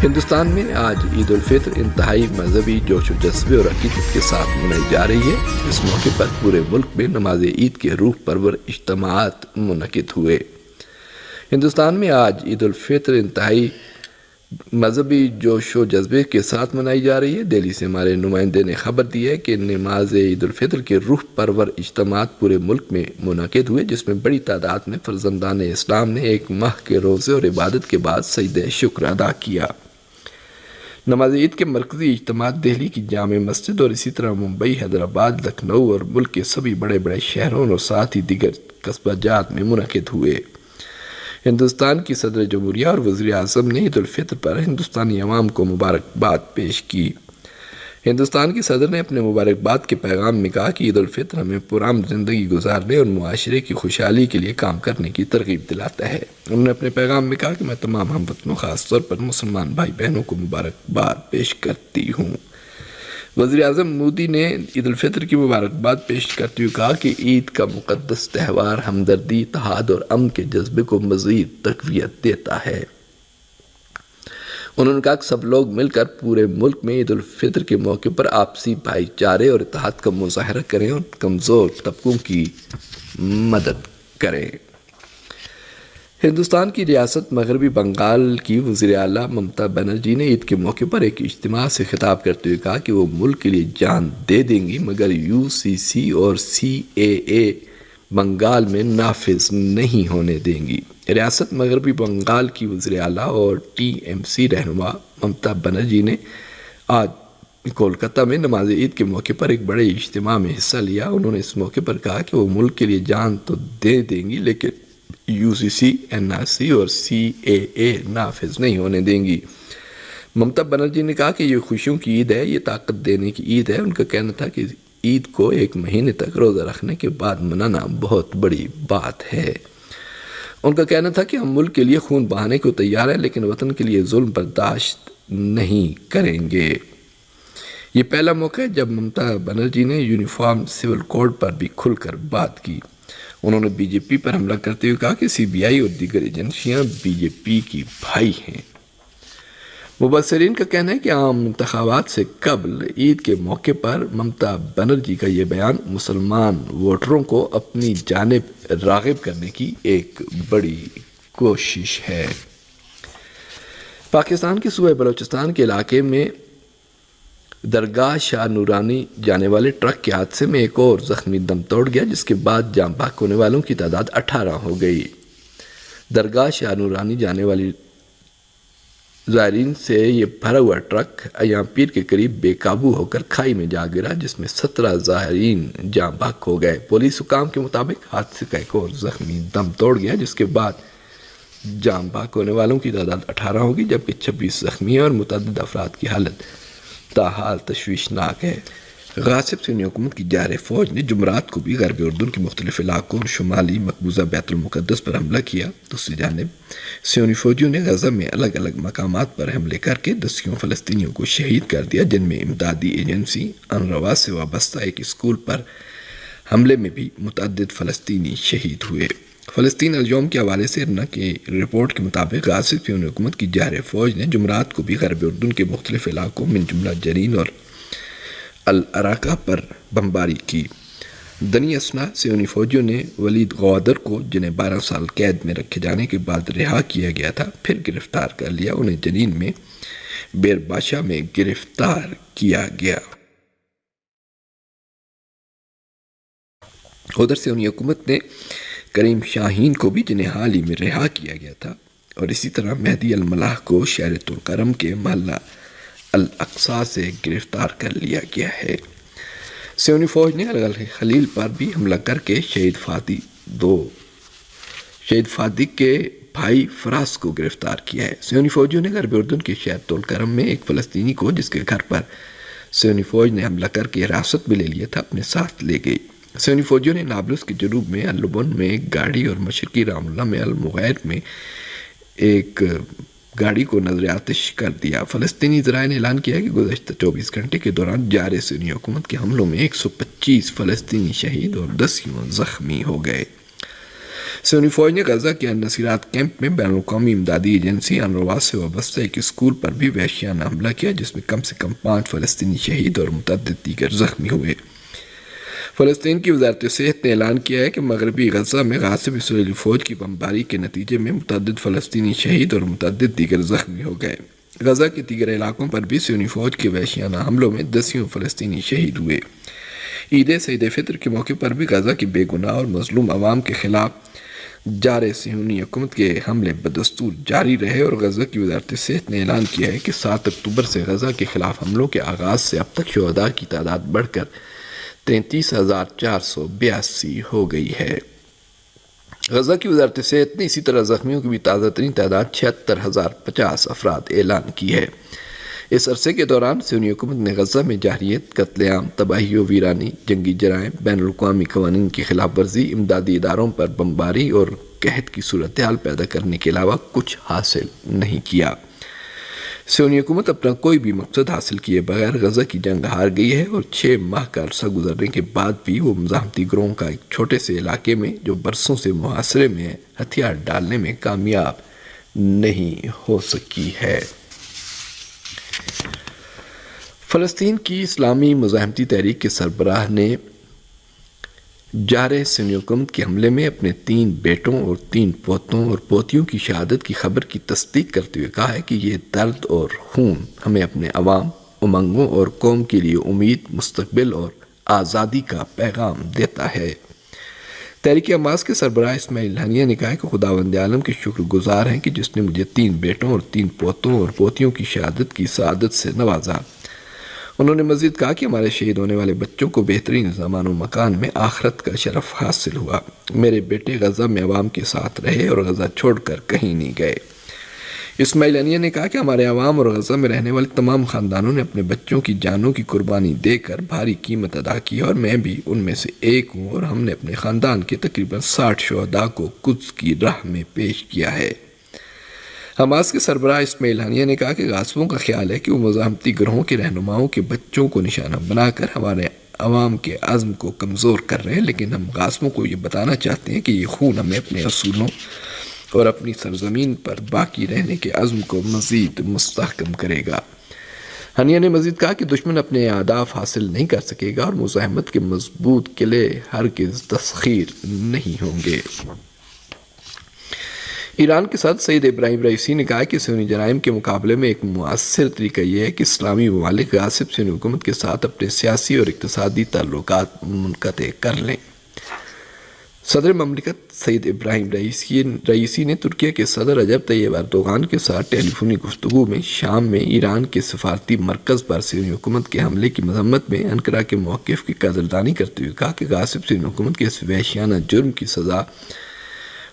ہندوستان میں آج عید الفطر انتہائی مذہبی جوش و جذبے اور عقیدت کے ساتھ منائی جا رہی ہے۔ اس موقع پر پورے ملک میں نماز عید کے روح پرور اجتماعات منعقد ہوئے۔ ہندوستان میں آج عید الفطر انتہائی مذہبی جوش و جذبے کے ساتھ منائی جا رہی ہے۔ دہلی سے ہمارے نمائندے نے خبر دی ہے کہ نماز عید الفطر کے روح پرور اجتماعات پورے ملک میں منعقد ہوئے، جس میں بڑی تعداد میں فرزندان اسلام نے ایک ماہ کے روزے اور عبادت کے بعد سجدہ شکر ادا کیا۔ نماز عید کے مرکزی اجتماعات دہلی کی جامع مسجد اور اسی طرح ممبئی، حیدرآباد، لکھنؤ اور ملک کے سبھی بڑے بڑے شہروں اور ساتھ ہی دیگر قصبہ جات میں منعقد ہوئے۔ ہندوستان کی صدر جمہوریہ اور وزیر اعظم نے عید الفطر پر ہندوستانی عوام کو مبارکباد پیش کی۔ ہندوستان کے صدر نے اپنے مبارکباد کے پیغام میں کہا کہ عید الفطر ہمیں پرامن زندگی گزارنے اور معاشرے کی خوشحالی کے لیے کام کرنے کی ترغیب دلاتا ہے۔ انہوں نے اپنے پیغام میں کہا کہ میں تمام ہم وطنوں، خاص طور پر مسلمان بھائی بہنوں کو مبارکباد پیش کرتی ہوں۔ وزیر اعظم مودی نے عید الفطر کی مبارکباد پیش کرتے ہوئے کہا کہ عید کا مقدس تہوار ہمدردی، اتحاد اور امن کے جذبے کو مزید تقویت دیتا ہے۔ انہوں نے کہا کہ سب لوگ مل کر پورے ملک میں عید الفطر کے موقع پر آپسی بھائی چارے اور اتحاد کا مظاہرہ کریں اور کمزور طبقوں کی مدد کریں۔ ہندوستان کی ریاست مغربی بنگال کی وزیر اعلیٰ ممتا بنرجی نے عید کے موقع پر ایک اجتماع سے خطاب کرتے ہوئے کہا کہ وہ ملک کے لیے جان دے دیں گی، مگر UCC اور CAA بنگال میں نافذ نہیں ہونے دیں گی۔ ریاست مغربی بنگال کی وزیر اعلیٰ اور TMC رہنما ممتا بنرجی نے آج کولکتہ میں نماز عید کے موقع پر ایک بڑے اجتماع میں حصہ لیا۔ انہوں نے اس موقع پر کہا کہ وہ ملک کے لیے جان تو دے دیں گی، لیکن UCC، NRC اور CAA نافذ نہیں ہونے دیں گی۔ ممتا بنرجی نے کہا کہ یہ خوشیوں کی عید ہے، یہ طاقت دینے کی عید ہے۔ ان کا کہنا تھا کہ عید کو ایک مہینے تک روزہ رکھنے کے بعد منانا بہت بڑی بات ہے۔ ان کا کہنا تھا کہ ہم ملک کے لیے خون بہانے کو تیار ہیں، لیکن وطن کے لیے ظلم برداشت نہیں کریں گے۔ یہ پہلا موقع ہے جب ممتا بنرجی نے یونیفارم سول کوڈ پر بھی کھل کر بات کی۔ انہوں نے BJP پر حملہ کرتے ہوئے کہا کہ CBI اور دیگر ایجنسیاں BJP کی بھائی ہیں۔ مبصرین کا کہنا ہے کہ عام انتخابات سے قبل عید کے موقع پر ممتا بنرجی کا یہ بیان مسلمان ووٹروں کو اپنی جانب راغب کرنے کی ایک بڑی کوشش ہے۔ پاکستان کے صوبہ بلوچستان کے علاقے میں درگاہ شاہ نورانی جانے والے ٹرک کے حادثے میں ایک اور زخمی دم توڑ گیا، جس کے بعد جاں بحق ہونے والوں کی تعداد 18 ہو گئی۔ درگاہ شاہ نورانی جانے والی زائرین سے یہ بھرا ہوا ٹرک ایام پیر کے قریب بے قابو ہو کر کھائی میں جا گرا، جس میں 17 زائرین جاں بحق ہو گئے۔ پولیس حکام کے مطابق حادثے کا ایک اور زخمی دم توڑ گیا، جس کے بعد جاں بحق ہونے والوں کی تعداد 18 ہوگی، جبکہ 26 زخمی ہیں اور متعدد افراد کی حالت تاحال تشویشناک ہے۔ غاصب سونی حکومت کی جارح فوج نے جمعرات کو بھی غربی اردن کے مختلف علاقوں اور شمالی مقبوضہ بیت المقدس پر حملہ کیا۔ دوسری جانب سونی فوجیوں نے غزہ میں الگ الگ مقامات پر حملے کر کے دسیوں فلسطینیوں کو شہید کر دیا، جن میں امدادی ایجنسی UNRWA سے وابستہ ایک اسکول پر حملے میں بھی متعدد فلسطینی شہید ہوئے۔ فلسطین اليوم کے حوالے سے IRNA کی رپورٹ کے مطابق غاصب سونی حکومت کی جارح فوج نے جمعرات کو بھی غربی اردن کے مختلف علاقوں من جملہ جنین اور العراقہ پر بمباری کی۔ دنی اسنا سیونی فوجیوں نے ولید غوادر کو، جنہیں 12 سال قید میں رکھے جانے کے بعد رہا کیا گیا تھا، پھر گرفتار کر لیا۔ انہیں جنین میں بیر باشا میں گرفتار کیا گیا۔ ادھر سیونی حکومت نے کریم شاہین کو بھی، جنہیں حال ہی میں رہا کیا گیا تھا، اور اسی طرح مہدی الملاح کو شہر طولکرم کے محلہ الاقصی سے گرفتار کر لیا گیا ہے۔ سیونی فوج نے الخلیل پر بھی حملہ کر کے شہید فادق کے بھائی فراس کو گرفتار کیا ہے۔ سیونی فوجیوں نے غربی اردن کے شہر طولکرم میں ایک فلسطینی کو، جس کے گھر پر سیونی فوج نے حملہ کر کے حراست میں لے لیا تھا، اپنے ساتھ لے گئی۔ سیونی فوجیوں نے نابلس کے جنوب میں اللبن میں ایک گاڑی اور مشرقی رام اللہ میں المغیر میں ایک گاڑی کو نظر آتش کر دیا۔ فلسطینی ذرائع نے اعلان کیا کہ گزشتہ 24 گھنٹے کے دوران جارح سونی حکومت کے حملوں میں 125 فلسطینی شہید اور 10 زخمی ہو گئے۔ سونی فوج نے غزہ کے النصیرات کیمپ میں بین الاقوامی امدادی ایجنسی انروا سے وابستہ ایک اسکول پر بھی وحشیانہ حملہ کیا، جس میں کم سے کم 5 فلسطینی شہید اور متعدد دیگر زخمی ہوئے۔ فلسطین کی وزارت صحت نے اعلان کیا ہے کہ مغربی غزہ میں غاصب اسرائیلی فوج کی بمباری کے نتیجے میں متعدد فلسطینی شہید اور متعدد دیگر زخمی ہو گئے۔ غزہ کے دیگر علاقوں پر بھی صہیونی فوج کے وحشیانہ حملوں میں دسیوں فلسطینی شہید ہوئے۔ عید فطر کے موقع پر بھی غزہ کی بے گناہ اور مظلوم عوام کے خلاف جارے صہیونی حکومت کے حملے بدستور جاری رہے، اور غزہ کی وزارت صحت نے اعلان کیا ہے کہ 7 اکتوبر سے غزہ کے خلاف حملوں کے آغاز سے اب تک شہداء کی تعداد بڑھ کر 33,482 ہو گئی ہے۔ غزہ کی وزارت صحت نے اسی طرح زخمیوں کی بھی تازہ ترین تعداد 76,050 افراد اعلان کی ہے۔ اس عرصے کے دوران صہیونی حکومت نے غزہ میں جارحیت، قتل عام، تباہی و ویرانی، جنگی جرائم، بین الاقوامی قوانین کی خلاف ورزی، امدادی اداروں پر بمباری اور قحط کی صورتحال پیدا کرنے کے علاوہ کچھ حاصل نہیں کیا۔ صہیونی حکومت اپنا کوئی بھی مقصد حاصل کیے بغیر غزہ کی جنگ ہار گئی ہے، اور 6 ماہ کا عرصہ گزرنے کے بعد بھی وہ مزاحمتی گروہوں کا ایک چھوٹے سے علاقے میں جو برسوں سے محاصرے میں ہے، ہتھیار ڈالنے میں کامیاب نہیں ہو سکی ہے۔ فلسطین کی اسلامی مزاحمتی تحریک کے سربراہ نے جارح صہیونی حکومت کے حملے میں اپنے 3 بیٹوں اور 3 پوتوں اور پوتیوں کی شہادت کی خبر کی تصدیق کرتے ہوئے کہا ہے کہ یہ درد اور خون ہمیں اپنے عوام، امنگوں اور قوم کے لیے امید، مستقبل اور آزادی کا پیغام دیتا ہے۔ تحریک حماس کے سربراہ اسماعیل ہنیہ نے کہا کہ خداوند عالم کے شکر گزار ہیں کہ جس نے مجھے 3 بیٹوں اور 3 پوتوں اور پوتیوں کی شہادت کی سعادت سے نوازا۔ انہوں نے مزید کہا کہ ہمارے شہید ہونے والے بچوں کو بہترین زمان و مکان میں آخرت کا شرف حاصل ہوا۔ میرے بیٹے غزہ میں عوام کے ساتھ رہے اور غزہ چھوڑ کر کہیں نہیں گئے۔ اسماعیل ہنیہ نے کہا کہ ہمارے عوام اور غزہ میں رہنے والے تمام خاندانوں نے اپنے بچوں کی جانوں کی قربانی دے کر بھاری قیمت ادا کی، اور میں بھی ان میں سے ایک ہوں، اور ہم نے اپنے خاندان کے تقریباً 60 شہداء کو قدس کی راہ میں پیش کیا ہے۔ حماس کے سربراہ اسماعیل ہنیہ نے کہا کہ غاصبوں کا خیال ہے کہ وہ مزاحمتی گروہوں کے رہنماؤں کے بچوں کو نشانہ بنا کر ہمارے عوام کے عزم کو کمزور کر رہے ہیں، لیکن ہم غاصبوں کو یہ بتانا چاہتے ہیں کہ یہ خون ہمیں اپنے اصولوں اور اپنی سرزمین پر باقی رہنے کے عزم کو مزید مستحکم کرے گا۔ ہنیہ نے مزید کہا کہ دشمن اپنے اہداف حاصل نہیں کر سکے گا، اور مزاحمت کے مضبوط قلعے ہرگز تسخیر نہیں ہوں گے۔ ایران کے صدر سید ابراہیم رئیسی نے کہا کہ صہیونی جرائم کے مقابلے میں ایک مؤثر طریقہ یہ ہے کہ اسلامی ممالک غاصب صہیونی حکومت کے ساتھ اپنے سیاسی اور اقتصادی تعلقات منقطع کر لیں۔ صدر مملکت سید ابراہیم رئیسی نے ترکیہ کے صدر رجب طیب اردوغان کے ساتھ ٹیلی فونی گفتگو میں شام میں ایران کے سفارتی مرکز پر صہیونی حکومت کے حملے کی مذمت میں انقرہ کے موقف کی قدردانی کرتے ہوئے کہا کہ غاصب صہیونی حکومت کے اس وحشیانہ جرم کی سزا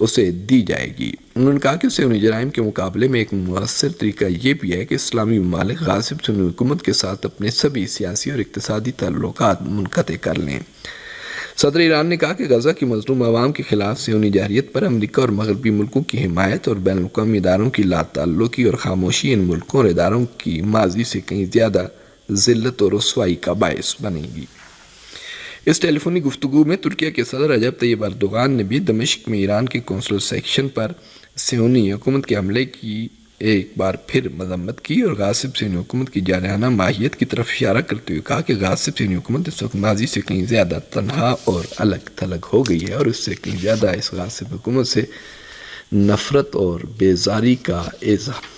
اسے دی جائے گی۔ انہوں نے کہا کہ صہیونی جرائم کے مقابلے میں ایک مؤثر طریقہ یہ بھی ہے کہ اسلامی ممالک غاصب صہیونی حکومت کے ساتھ اپنے سبھی سیاسی اور اقتصادی تعلقات منقطع کر لیں۔ صدر ایران نے کہا کہ غزہ کی مظلوم عوام کے خلاف صہیونی جارحیت پر امریکہ اور مغربی ملکوں کی حمایت اور بین الاقوامی اداروں کی لا تعلقی اور خاموشی ان ملکوں اور اداروں کی ماضی سے کہیں زیادہ ذلت اور رسوائی کا باعث بنے گی۔ اس ٹیلی فونی گفتگو میں ترکیہ کے صدر رجب طیب اردوغان نے بھی دمشق میں ایران کے قونصل سیکشن پر صہیونی حکومت کے حملے کی ایک بار پھر مذمت کی، اور غاصب صہیونی حکومت کی جارحانہ ماہیت کی طرف اشارہ کرتے ہوئے کہا کہ غاصب صہیونی حکومت اس وقت ماضی سے کہیں زیادہ تنہا اور الگ تھلگ ہو گئی ہے، اور اس سے کہیں زیادہ اس غاصب حکومت سے نفرت اور بیزاری کا اظہار۔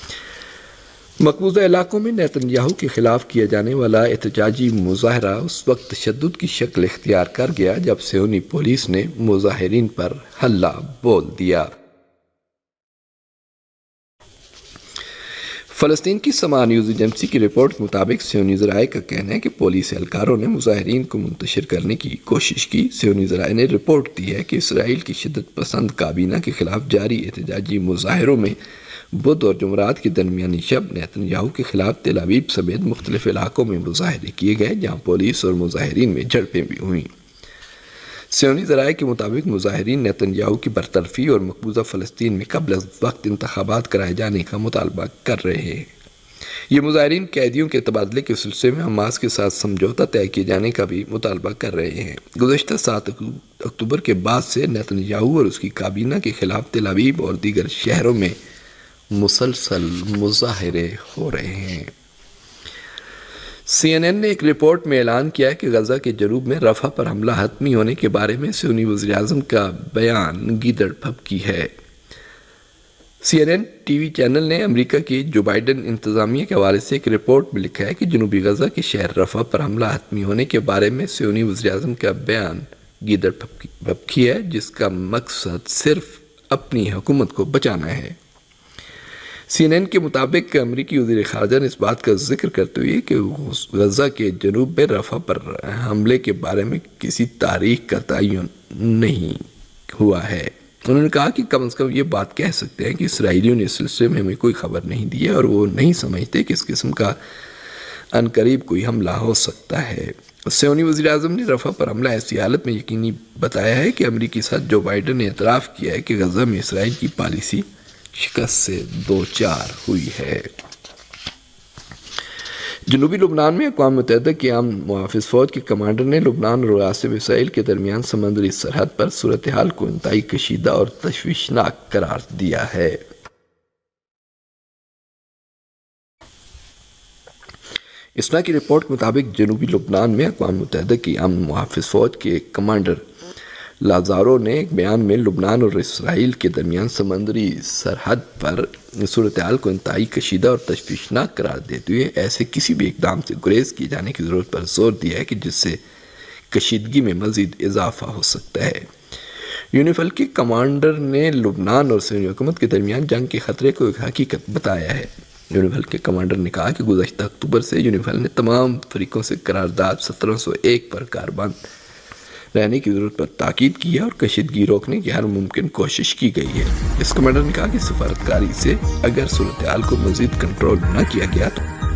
مقبوضہ علاقوں میں نیتن یاہو کے خلاف کیا جانے والا احتجاجی مظاہرہ اس وقت تشدد کی شکل اختیار کر گیا جب صہیونی پولیس نے مظاہرین پر حلہ بول دیا۔ فلسطین کی سما نیوز ایجنسی کی رپورٹ کے مطابق صہیونی ذرائع کا کہنا ہے کہ پولیس اہلکاروں نے مظاہرین کو منتشر کرنے کی کوشش کی۔ صہیونی ذرائع نے رپورٹ دی ہے کہ اسرائیل کی شدت پسند کابینہ کے خلاف جاری احتجاجی مظاہروں میں بدھ اور جمعرات کی درمیانی شب نیتن یاہو کے خلاف تل ابیب سمیت مختلف علاقوں میں مظاہرے کیے گئے، جہاں پولیس اور مظاہرین میں جھڑپیں بھی ہوئیں۔ صہیونی ذرائع کے مطابق مظاہرین نیتن یاہو کی برطرفی اور مقبوضہ فلسطین میں قبل از وقت انتخابات کرائے جانے کا مطالبہ کر رہے ہیں۔ یہ مظاہرین قیدیوں کے تبادلے کے سلسلے میں حماس کے ساتھ سمجھوتہ طے کیے جانے کا بھی مطالبہ کر رہے ہیں۔ گزشتہ 7 اکتوبر کے بعد سے نیتن یاہو اور اس کی کابینہ کے خلاف تل ابیب اور دیگر شہروں میں مسلسل مظاہرے ہو رہے ہیں۔ CNN نے ایک رپورٹ میں اعلان کیا کہ غزہ کے جنوب میں رفح پر حملہ حتمی ہونے کے بارے میں سیونی وزیر اعظم کا بیان گیدڑ پھبکی ہے۔ CNN ٹی وی چینل نے امریکہ کی جو بائیڈن انتظامیہ کے حوالے سے ایک رپورٹ میں لکھا ہے کہ جنوبی غزہ کے شہر رفح پر حملہ حتمی ہونے کے بارے میں سیونی وزیر اعظم کا بیان گیدڑ پھبکی ہے، جس کا مقصد صرف اپنی حکومت کو بچانا ہے۔ CNN کے مطابق امریکی وزیر خارجہ نے اس بات کا ذکر کرتے ہوئے کہ غزہ کے جنوب میں رفح پر حملے کے بارے میں کسی تاریخ کا تعین نہیں ہوا ہے۔ انہوں نے کہا کہ کم از کم یہ بات کہہ سکتے ہیں کہ اسرائیلیوں نے اس سلسلے میں ہمیں کوئی خبر نہیں دی ہے اور وہ نہیں سمجھتے کہ اس قسم کا عنقریب کوئی حملہ ہو سکتا ہے۔ سیونی وزیر اعظم نے رفح پر حملہ ایسی حالت میں یقینی بتایا ہے کہ امریکی صدر جو بائیڈن نے اعتراف کیا ہے کہ غزہ میں اسرائیل کی پالیسی شکست سے دوچار ہوئی ہے۔ جنوبی لبنان میں اقوام متحدہ کی عام محافظ فوج کے کمانڈر نے لبنان اور غاصب اسرائیل کے درمیان سمندری سرحد پر صورتحال کو انتہائی کشیدہ اور تشویشناک قرار دیا ہے۔ اسنا کی رپورٹ کے مطابق جنوبی لبنان میں اقوام متحدہ کی عام محافظ فوج کے کمانڈر لازارو نے ایک بیان میں لبنان اور اسرائیل کے درمیان سمندری سرحد پر صورتحال کو انتہائی کشیدہ اور تشویشناک قرار دیتے ہوئے ایسے کسی بھی اقدام سے گریز کیے جانے کی ضرورت پر زور دیا ہے کہ جس سے کشیدگی میں مزید اضافہ ہو سکتا ہے۔ یونیفل کے کمانڈر نے لبنان اور سیونی حکومت کے درمیان جنگ کے خطرے کو ایک حقیقت بتایا ہے۔ یونیفل کے کمانڈر نے کہا کہ گزشتہ اکتوبر سے یونیفل نے تمام فریقوں سے قرارداد 1701 پر کاربند رہنے کی ضرورت پر تاکید کی ہے اور کشیدگی روکنے کی ہر ممکن کوشش کی گئی ہے۔ اس کمانڈر نے کہا کہ سفارتکاری سے اگر صورتحال کو مزید کنٹرول نہ کیا گیا تو